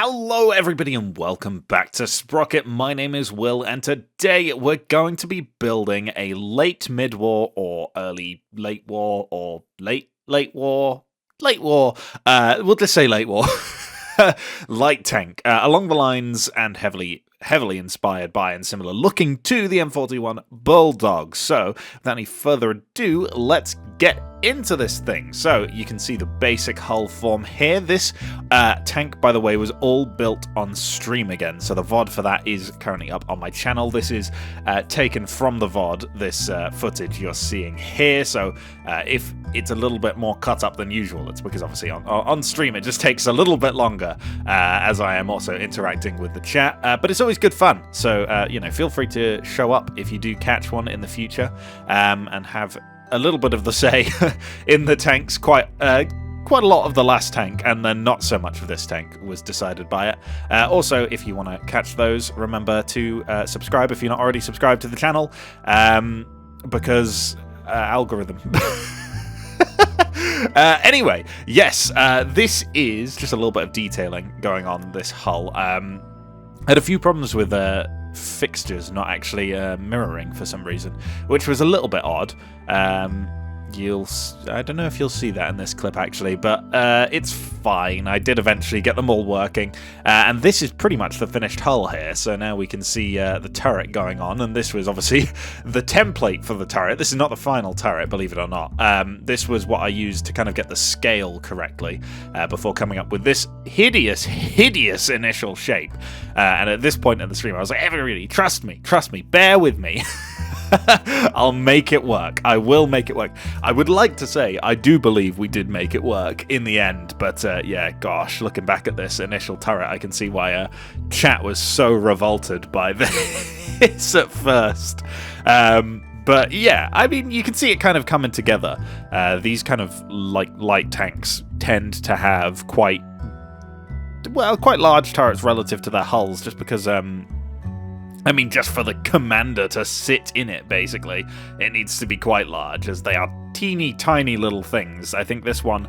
Hello everybody and welcome back to Sprocket. My name is Will and today we're going to be building a late mid-war or early late war or late war, we'll just say late war, light tank along the lines and heavily inspired by and similar looking to the M41 Bulldog. So without any further ado, let's get into this thing. So you can see the basic hull form here. This tank, by the way, was all built on stream again, so the VOD for that is currently up on my channel. This is taken from the VOD, this footage you're seeing here, so if it's a little bit more cut up than usual, it's because obviously on stream it just takes a little bit longer, as I am also interacting with the chat, but it's always good fun, so you know, feel free to show up if you do catch one in the future, and have a little bit of the say in the tanks. Quite a lot of the last tank, and then not so much of this tank was decided by it. Also, if you want to catch those, remember to subscribe if you're not already subscribed to the channel, because algorithm. Anyway, yes, this is just a little bit of detailing going on this hull. I had a few problems with fixtures not actually mirroring for some reason, which was a little bit odd. I don't know if you'll see that in this clip actually, but it's fine. I did eventually get them all working, and this is pretty much the finished hull here, so now we can see the turret going on, and this was obviously the template for the turret. This is not the final turret, believe it or not. This was what I used to kind of get the scale correctly before coming up with this hideous initial shape, and at this point in the stream I was like, everybody, trust me, bear with me. I'll make it work. I will make it work. I would like to say I do believe we did make it work in the end, but yeah, gosh, looking back at this initial turret, I can see why chat was so revolted by this at first. But yeah, I mean, you can see it kind of coming together. These kind of light tanks tend to have quite large turrets relative to their hulls, just because I mean, just for the commander to sit in it, basically, it needs to be quite large, as they are teeny tiny little things. I think this one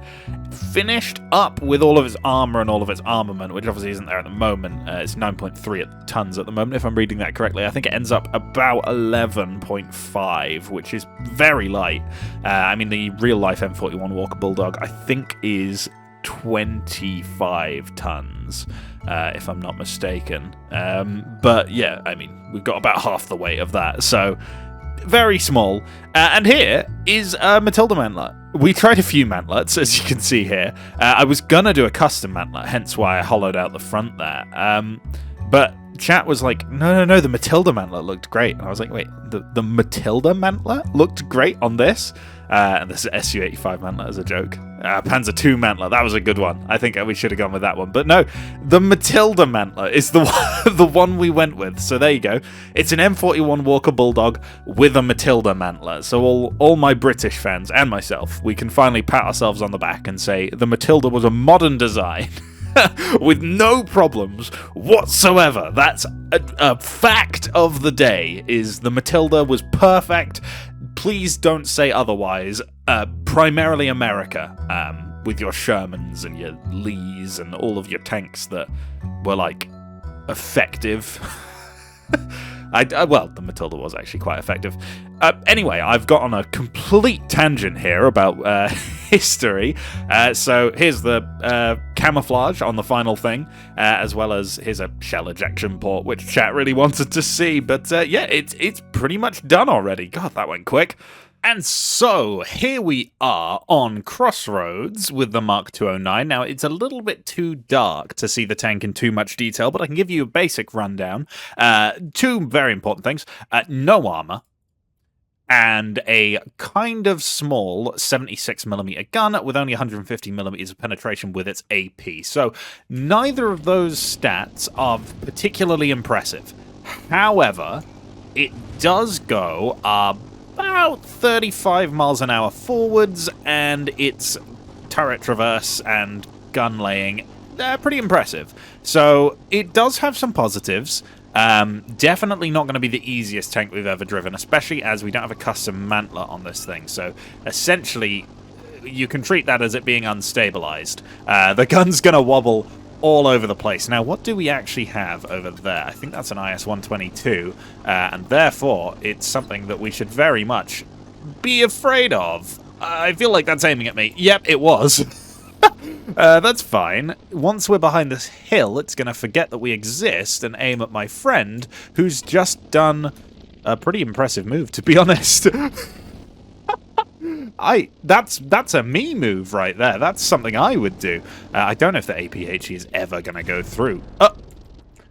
finished up with all of its armor and all of its armament, which obviously isn't there at the moment. It's 9.3 tons at the moment, if I'm reading that correctly. I think it ends up about 11.5, which is very light. I mean, the real-life M41 Walker Bulldog, I think, is 25 tons, if I'm not mistaken. But yeah, I mean, we've got about half the weight of that, so very small. And here is a Matilda mantlet. We tried a few mantlets, as you can see here. I was gonna do a custom mantlet, hence why I hollowed out the front there. But chat was like, no, the Matilda mantlet looked great. And I was like, wait, the Matilda mantlet looked great on this? And this is SU-85 mantlet as a joke. Panzer II mantlet, that was a good one. I think we should have gone with that one. But no, the Matilda mantlet is the one we went with. So there you go. It's an M41 Walker Bulldog with a Matilda mantlet. So all my British fans and myself, we can finally pat ourselves on the back and say the Matilda was a modern design. With no problems whatsoever. That's a fact of the day, is the Matilda was perfect. Please don't say otherwise. Primarily America, with your Shermans and your Lees and all of your tanks that were, like, effective. Well, the Matilda was actually quite effective. Anyway, I've got on a complete tangent here about history. So here's the camouflage on the final thing, as well as here's a shell ejection port, which chat really wanted to see. But yeah, it's pretty much done already. God, that went quick. And so, here we are on Crossroads with the Mark 209. Now, it's a little bit too dark to see the tank in too much detail, but I can give you a basic rundown. Two very important things. No armor, and a kind of small 76mm gun with only 150mm of penetration with its AP. So, neither of those stats are particularly impressive. However, it does go about 35 miles an hour forwards, and its turret traverse and gun laying, they're pretty impressive. So it does have some positives. Definitely not going to be the easiest tank we've ever driven, especially as we don't have a custom mantler on this thing. So essentially, you can treat that as it being unstabilized. The gun's going to wobble all over the place. Now, what do we actually have over there? I think that's an IS-122, and therefore it's something that we should very much be afraid of. I feel like that's aiming at me. Yep, it was. That's fine. Once we're behind this hill, it's going to forget that we exist and aim at my friend, who's just done a pretty impressive move, to be honest. That's a me move right there. That's something I would do. I don't know if the APHE is ever going to go through.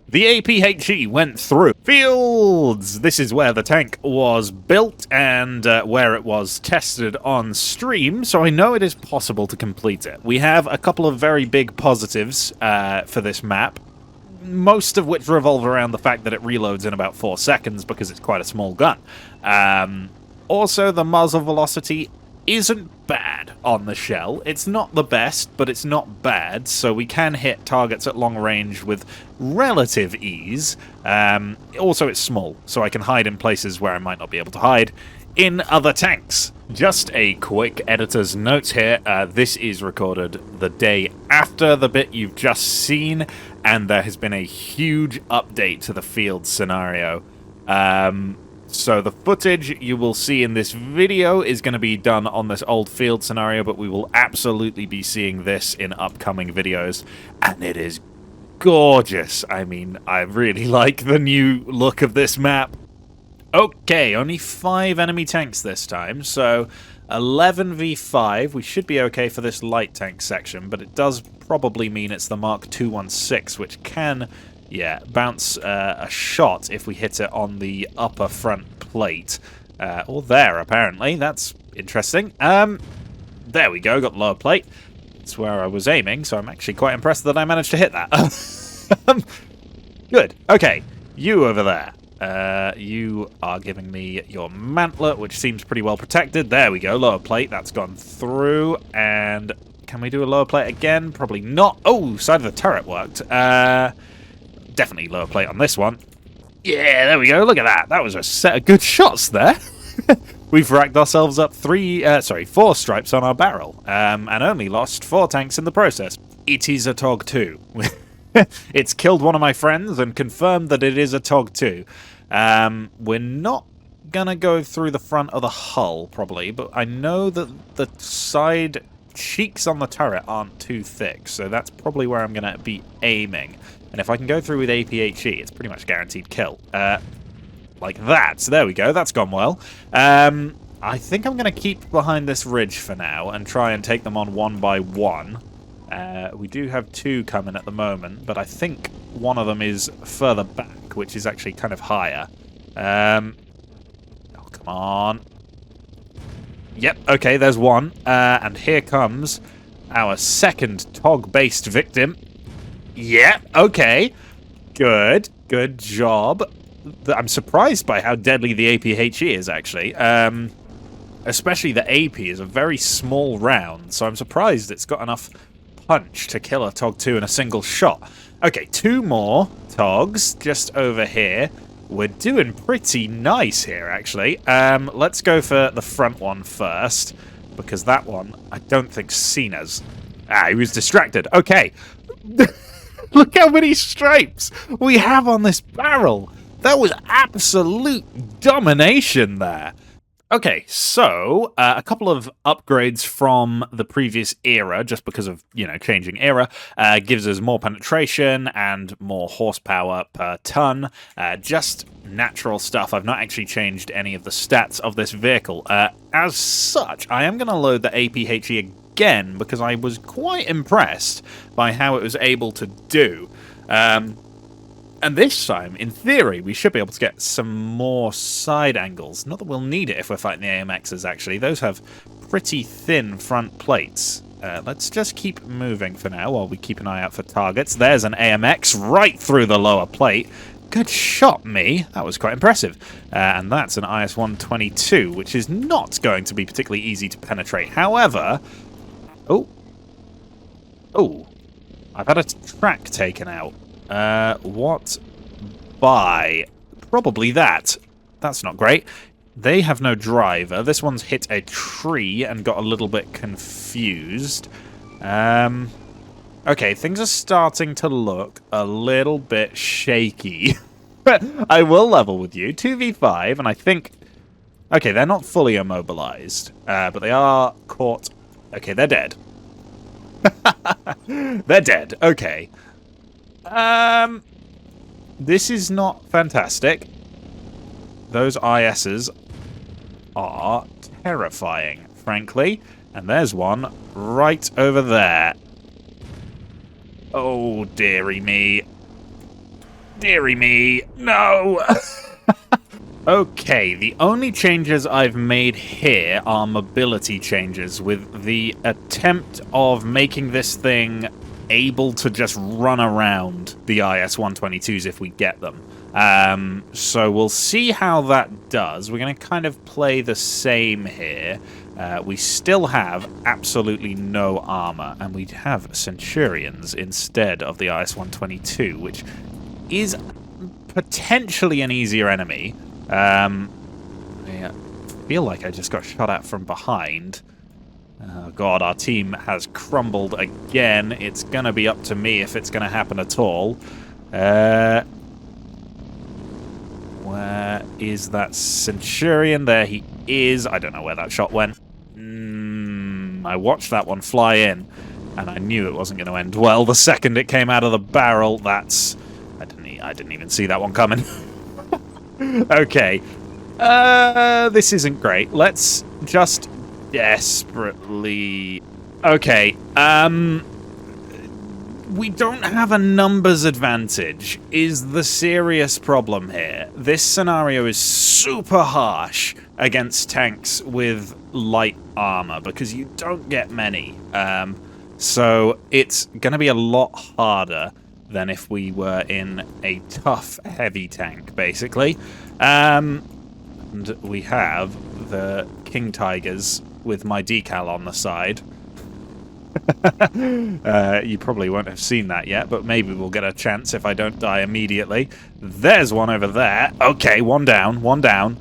The APHE went through. Fields! This is where the tank was built and where it was tested on stream, so I know it is possible to complete it. We have a couple of very big positives for this map, most of which revolve around the fact that it reloads in about 4 seconds because it's quite a small gun. Also, the muzzle velocity isn't bad on the shell. It's not the best, but it's not bad, so we can hit targets at long range with relative ease. Also, it's small, so I can hide in places where I might not be able to hide in other tanks. Just a quick editor's note here. This is recorded the day after the bit you've just seen, and there has been a huge update to the field scenario. So the footage you will see in this video is going to be done on this old field scenario, but we will absolutely be seeing this in upcoming videos, and it is gorgeous. I mean, I really like the new look of this map. Okay, only 5 enemy tanks this time, so 11v5. We should be okay for this light tank section, but it does probably mean it's the Mark 216, which can... yeah, bounce a shot if we hit it on the upper front plate. Or there, apparently. That's interesting. There we go, got the lower plate. That's where I was aiming, so I'm actually quite impressed that I managed to hit that. Good. Okay, you over there. You are giving me your mantlet, which seems pretty well protected. There we go, lower plate. That's gone through. And can we do a lower plate again? Probably not. Oh, side of the turret worked. Definitely lower plate on this one. Yeah, there we go. Look at that. That was a set of good shots there. We've racked ourselves up 4 stripes on our barrel, and only lost 4 tanks in the process. It is a TOG 2. It's killed one of my friends and confirmed that it is a TOG 2. We're not gonna go through the front of the hull, probably, but I know that the side cheeks on the turret aren't too thick, so that's probably where I'm gonna be aiming. And if I can go through with APHE, it's pretty much guaranteed kill. Like that. So there we go. That's gone well. I think I'm going to keep behind this ridge for now and try and take them on one by one. We do have 2 coming at the moment, but I think one of them is further back, which is actually kind of higher. Oh, come on. Yep, okay, there's one. And here comes our second TOG-based victim. Yeah, okay. Good. Good job. I'm surprised by how deadly the APHE is, actually. Especially the AP is a very small round, so I'm surprised it's got enough punch to kill a TOG 2 in a single shot. Okay, 2 more TOGs just over here. We're doing pretty nice here, actually. Let's go for the front one first, because that one, I don't think seen us. Ah, he was distracted. Okay. Look how many stripes we have on this barrel. That was absolute domination there. Okay, so a couple of upgrades from the previous era, just because of, you know, changing era, gives us more penetration and more horsepower per ton. Just natural stuff. I've not actually changed any of the stats of this vehicle. As such, I am going to load the APHE again, because I was quite impressed by how it was able to do. And this time, in theory, we should be able to get some more side angles. Not that we'll need it if we're fighting the AMXs, actually. Those have pretty thin front plates. Let's just keep moving for now while we keep an eye out for targets. There's an AMX right through the lower plate. Good shot, me. That was quite impressive. And that's an IS-122, which is not going to be particularly easy to penetrate. However... Oh, I've had a track taken out. What by? Probably that. That's not great. They have no driver. This one's hit a tree and got a little bit confused. Okay, things are starting to look a little bit shaky. I will level with you. 2v5, and I think... Okay, they're not fully immobilized, but they are caught... Okay, they're dead. They're dead. Okay. This is not fantastic. Those ISs are terrifying, frankly. And there's one right over there. Oh, dearie me. Dearie me. No! Okay, the only changes I've made here are mobility changes, with the attempt of making this thing able to just run around the IS-122s if we get them. So we'll see how that does. We're going to kind of play the same here. We still have absolutely no armor, and we have Centurions instead of the IS-122, which is potentially an easier enemy. I feel like I just got shot at from behind. Oh god, our team has crumbled again. It's gonna be up to me if it's gonna happen at all. Where is that Centurion? There he is. I don't know where that shot went. I watched that one fly in, and I knew it wasn't going to end well. The second it came out of the barrel, that's... I didn't even see that one coming. Okay. This isn't great. Let's just desperately... Okay, we don't have a numbers advantage, is the serious problem here. This scenario is super harsh against tanks with light armor, because you don't get many. So it's going to be a lot harder than if we were in a tough, heavy tank, basically. And we have the King Tigers with my decal on the side. You probably won't have seen that yet, but maybe we'll get a chance if I don't die immediately. There's one over there. Okay, one down, one down.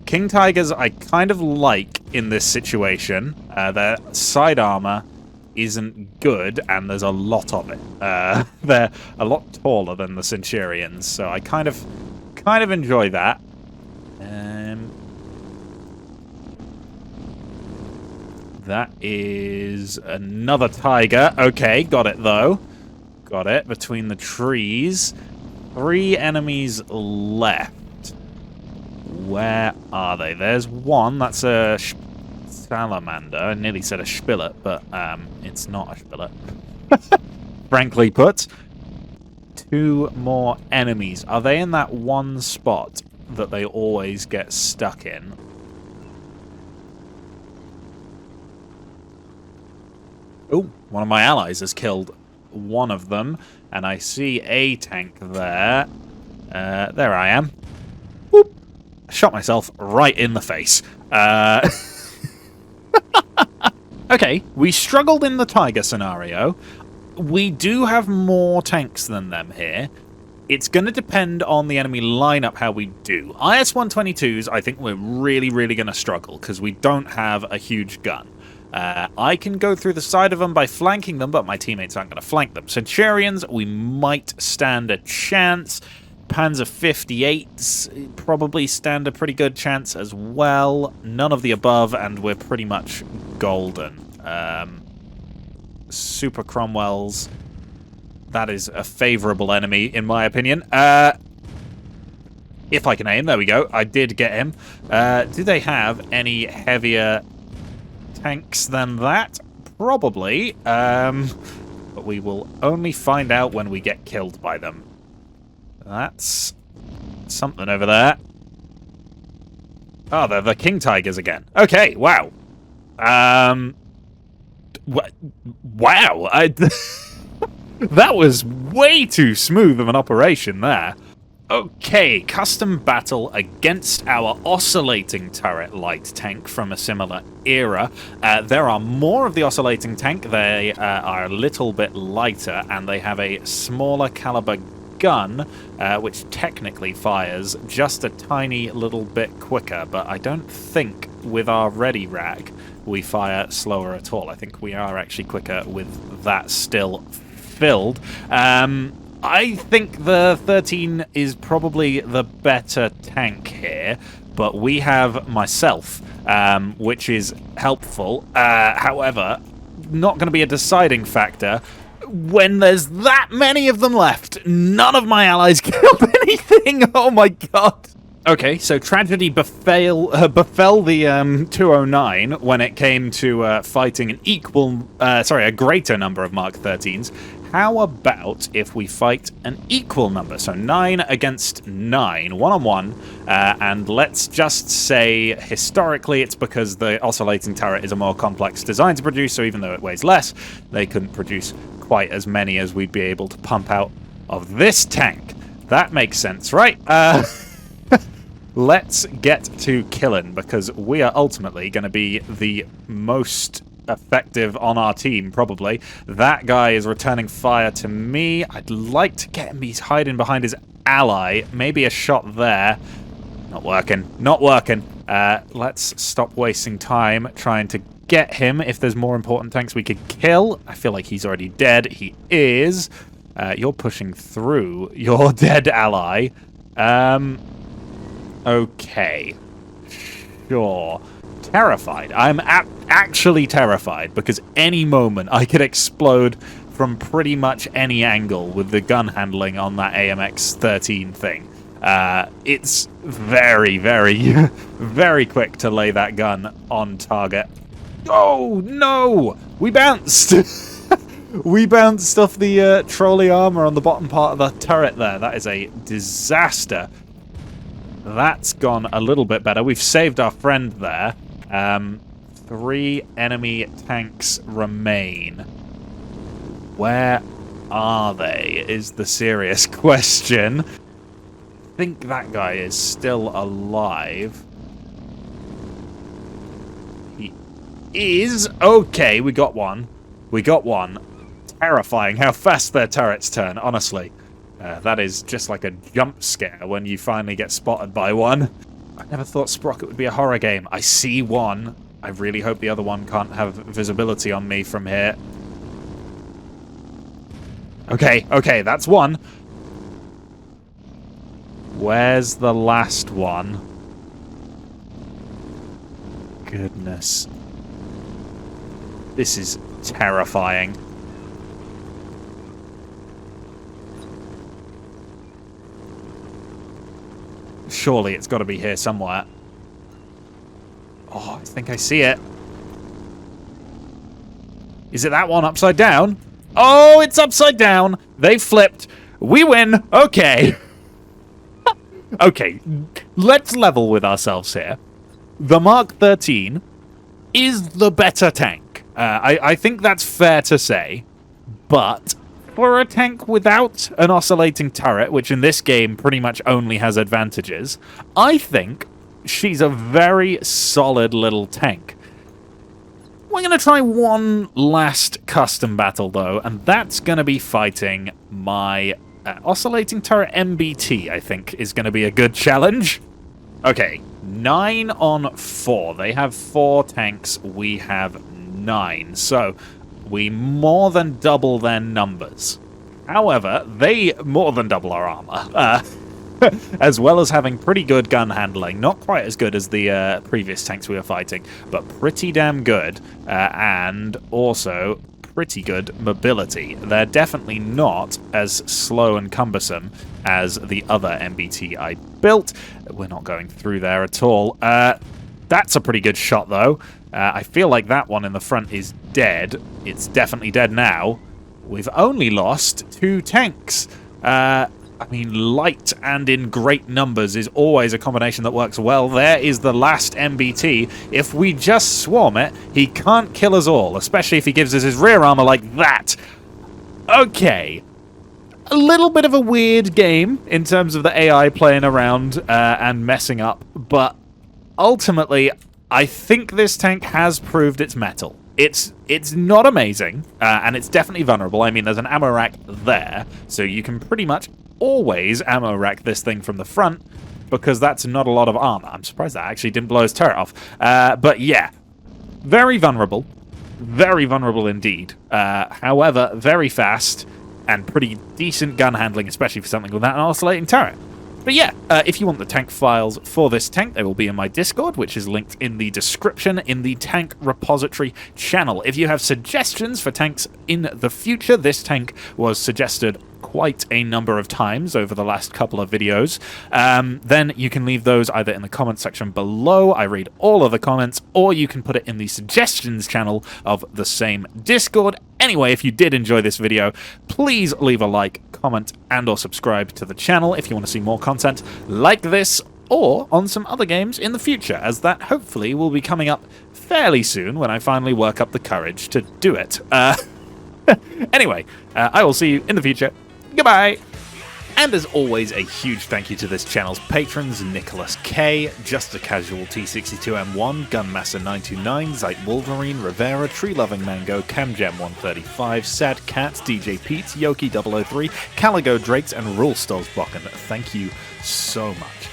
King Tigers I kind of like in this situation. Their side armor isn't good, and there's a lot of it. They're a lot taller than the Centurions, so I kind of enjoy that. That is another tiger. Okay, got it though. Got it between the trees. 3 enemies left. Where are they? There's one. That's a salamander. I nearly said a spillet, but it's not a spillet. Frankly put. 2 more enemies. Are they in that one spot that they always get stuck in? Oh, one of my allies has killed one of them, and I see a tank there. There I am. Whoop. I shot myself right in the face. Okay, we struggled in the tiger scenario. We do have more tanks than them here. It's going to depend on the enemy lineup how we do. IS-122s, I think we're really, really going to struggle, because we don't have a huge gun. I can go through the side of them by flanking them, but my teammates aren't going to flank them. Centurions, we might stand a chance. Panzer 58s probably stand a pretty good chance as well. None of the above, and we're pretty much golden. Super Cromwells, that is a favourable enemy, in my opinion. If I can aim, there we go. I did get him. Do they have any heavier tanks than that? Probably. But we will only find out when we get killed by them. That's something over there. Oh, they're the King Tigers again. Okay, wow. Wow. That was way too smooth of an operation there. Okay, custom battle against our oscillating turret light tank from a similar era. There are more of the oscillating tank. They are a little bit lighter, and they have a smaller caliber gun, which technically fires just a tiny little bit quicker, but I don't think with our ready rack we fire slower at all. I think we are actually quicker with that still. filled. I think the 13 is probably the better tank here, but we have myself, which is helpful. However, not going to be a deciding factor when there's that many of them left. None of my allies killed anything. Oh my god. Okay, so tragedy befell the 209 when it came to fighting a greater number of Mark 13s. How about if we fight an equal number? So 9 against 9, one-on-one, and let's just say historically it's because the oscillating turret is a more complex design to produce, so even though it weighs less, they couldn't produce quite as many as we'd be able to pump out of this tank. That makes sense, right? Let's get to killing, because we are ultimately going to be the most effective on our team, probably. That guy is returning fire to me. I'd like to get him. He's hiding behind his ally. Maybe a shot there. Not working. Not working. Let's stop wasting time trying to get him. If there's more important tanks we could kill. I feel like he's already dead. He is. You're pushing through your dead ally. Okay. Sure. Terrified. I'm actually terrified, because any moment I could explode from pretty much any angle with the gun handling on that AMX-13 thing. It's very, very, very quick to lay that gun on target. Oh, no! We bounced! We bounced off the trolley armor on the bottom part of the turret there. That is a disaster. That's gone a little bit better. We've saved our friend there. 3 enemy tanks remain. Where are they, is the serious question. I think that guy is still alive. He is. Okay, we got one. We got one. Terrifying how fast their turrets turn, honestly. That is just like a jump scare when you finally get spotted by one. I never thought Sprocket would be a horror game. I see one. I really hope the other one can't have visibility on me from here. Okay, okay, that's one. Where's the last one? Goodness. This is terrifying. Surely it's got to be here somewhere. Oh, I think I see it. Is it that one upside down? Oh, it's upside down. They flipped. We win. Okay. Okay, let's level with ourselves here. The Mark 13 is the better tank. I think that's fair to say. But for a tank without an oscillating turret, which in this game pretty much only has advantages, I think she's a very solid little tank. We're going to try one last custom battle, though, and that's going to be fighting my oscillating turret MBT, I think, is going to be a good challenge. Okay, 9 on 4. They have 4 tanks, we have 9. So we more than double their numbers. However, they more than double our armor. As well as having pretty good gun handling. Not quite as good as the previous tanks we were fighting, but pretty damn good. And also pretty good mobility. They're definitely not as slow and cumbersome as the other MBT I built. We're not going through there at all. That's a pretty good shot, though. I feel like that one in the front is dead. It's definitely dead now. We've only lost 2 tanks. I mean, light and in great numbers is always a combination that works well. There is the last MBT. If we just swarm it, he can't kill us all, especially if he gives us his rear armor like that. Okay. A little bit of a weird game in terms of the AI playing around and messing up, but ultimately, I think this tank has proved its mettle. It's not amazing, and it's definitely vulnerable. I mean, there's an ammo rack there, so you can pretty much always ammo rack this thing from the front, because that's not a lot of armor. I'm surprised that actually didn't blow his turret off. But yeah, very vulnerable indeed. However, very fast, and pretty decent gun handling, especially for something without an oscillating turret. But yeah, if you want the tank files for this tank, they will be in my Discord, which is linked in the description in the tank repository channel. If you have suggestions for tanks in the future, this tank was suggested quite a number of times over the last couple of videos, then you can leave those either in the comment section below. I read all of the comments, or you can put it in the suggestions channel of the same Discord. Anyway, if you did enjoy this video, please leave a like, comment, and or subscribe to the channel if you want to see more content like this or on some other games in the future, as that hopefully will be coming up fairly soon when I finally work up the courage to do it. Anyway, I will see you in the future. Goodbye! And as always, a huge thank you to this channel's patrons: Nicholas K, Just a Casual T62M1, Gunmaster929, Zeit Wolverine, Rivera, Tree Loving Mango, Camgem135, Sad Cat, DJ Pete, Yoki003, Caligo Drakes, and Rule Stolzbocken. Thank you so much.